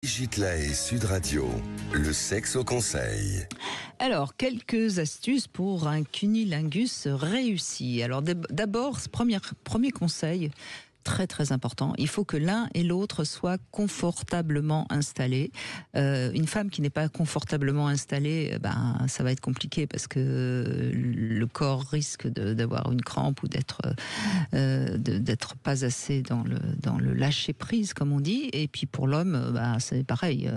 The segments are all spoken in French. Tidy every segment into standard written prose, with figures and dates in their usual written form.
Gitla et Sud Radio, le sexe au conseil. Alors, quelques astuces pour un cunnilingus réussi. Alors d'abord, premier conseil, très très important, il faut que l'un et l'autre soient confortablement installés. Une femme qui n'est pas confortablement installée, ça va être compliqué parce que le corps risque d'avoir une crampe ou d'être pas assez dans le lâcher prise, comme on dit. Et puis pour l'homme, c'est pareil,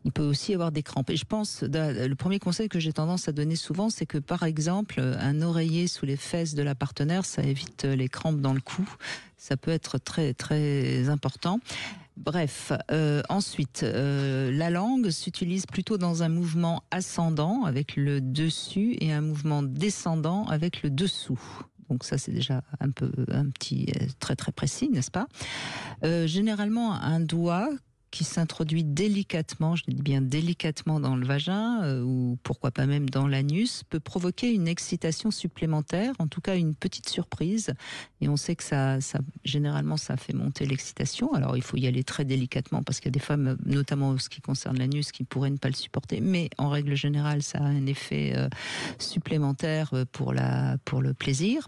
il peut aussi avoir des crampes. Et je pense, le premier conseil que j'ai tendance à donner souvent, c'est que par exemple, un oreiller sous les fesses de la partenaire, ça évite les crampes dans le cou. Ça peut être très très important. Bref, ensuite, la langue s'utilise plutôt dans un mouvement ascendant avec le dessus et un mouvement descendant avec le dessous. Donc ça, c'est déjà un petit très très précis, n'est-ce pas ? Généralement, un doigt qui s'introduit délicatement, je dis bien délicatement dans le vagin, ou pourquoi pas même dans l'anus, peut provoquer une excitation supplémentaire, en tout cas une petite surprise. Et on sait que généralement, ça fait monter l'excitation. Alors, il faut y aller très délicatement, parce qu'il y a des femmes, notamment en ce qui concerne l'anus, qui pourraient ne pas le supporter. Mais en règle générale, ça a un effet supplémentaire pour le plaisir.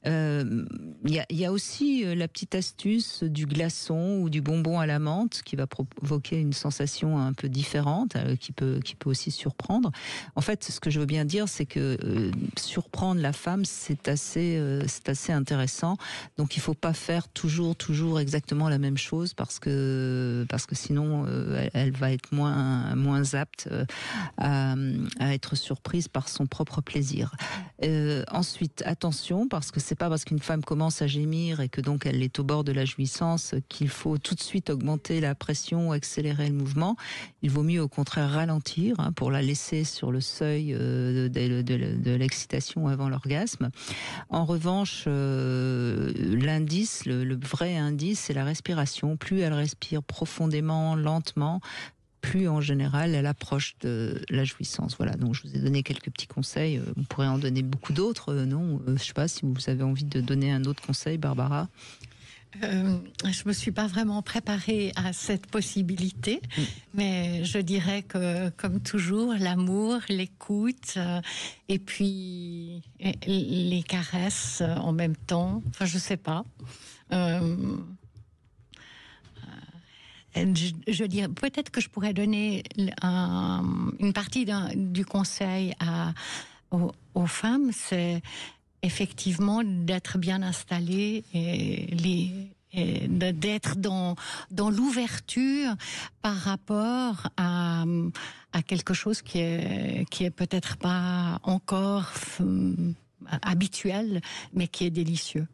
Il y a aussi la petite astuce du glaçon ou du bonbon à la menthe qui va provoquer une sensation un peu différente, qui peut aussi surprendre. En fait, ce que je veux bien dire, c'est que surprendre la femme, c'est assez intéressant. Donc, il faut pas faire toujours exactement la même chose parce que sinon, elle va être moins apte à être surprise par son propre plaisir. Ensuite, attention, parce que c'est pas parce qu'une femme commence à gémir et que donc elle est au bord de la jouissance qu'il faut tout de suite augmenter la pression ou accélérer le mouvement. Il vaut mieux au contraire ralentir pour la laisser sur le seuil de l'excitation avant l'orgasme. En revanche, l'indice, le vrai indice, c'est la respiration. Plus elle respire profondément, lentement, plus en général elle approche de la jouissance. Voilà, donc je vous ai donné quelques petits conseils. On pourrait en donner beaucoup d'autres, non ? Je ne sais pas si vous avez envie de donner un autre conseil, Barbara. Je me suis pas vraiment préparée à cette possibilité, mais je dirais que, comme toujours, l'amour, l'écoute, et puis les caresses en même temps. Enfin, je sais pas. Je dirais peut-être que je pourrais donner une partie du conseil aux femmes, c'est effectivement d'être bien installée et d'être dans l'ouverture par rapport à quelque chose qui est peut-être pas encore habituel, mais qui est délicieux.